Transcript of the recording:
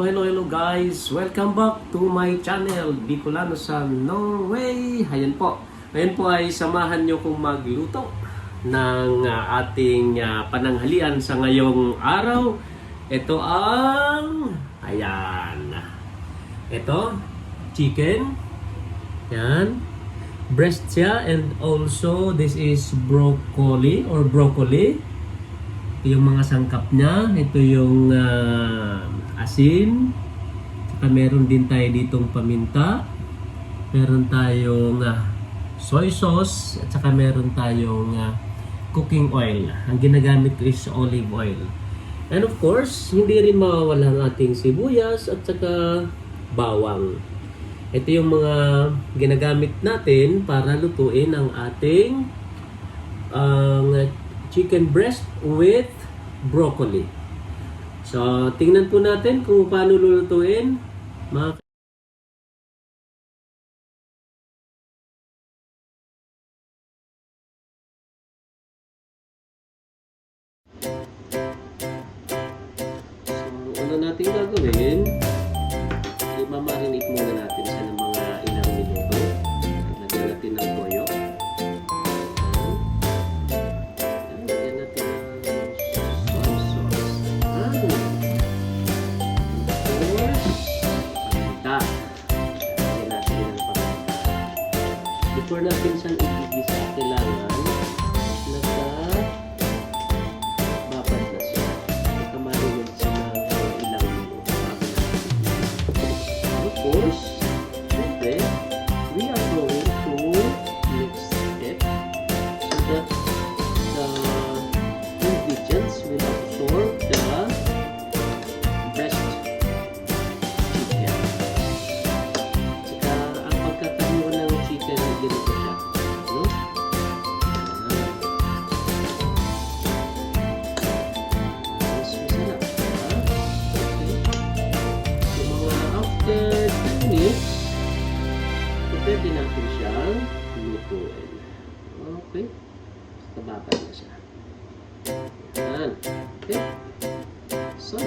Hello guys! Welcome back to my channel, Bicolano sa Norway. Ayan po. Ngayon po ay samahan nyo kong magluto ng ating pananghalian sa ngayong araw. Ito ang... Ayan. Ito, chicken. Ayan. Breast siya, and also this is broccoli. Ito yung mga sangkap niya. Ito yung asin. Saka meron din tayo ditong paminta. Meron tayong soy sauce. At saka meron tayong cooking oil. Ang ginagamit ko is olive oil. And of course, hindi rin mawawala ang ating sibuyas at saka bawang. Ito yung mga ginagamit natin para lutuin ang ating chicken breast with broccoli. So, tingnan po natin kung paano lulutuin. So, ano natin gagawin? Imamarinig muna natin siya ng mga ilang minuto. Lagyan natin ng toyo. Before natin siyang igigisa, kailangan nagka-babad na siya. Nagka-marinate siya ng ilang minuto. Of course, syempre, we are going to mix it so that the ingredients will absorb the breast chicken. Saka ang pagkakaroon ng chicken ganito siya, no? Mas masarap, ha? Okay. So mga after 2 minutes, pwede natin siyang lutuin. Okay. Tababad na siya. Yan. Okay. So,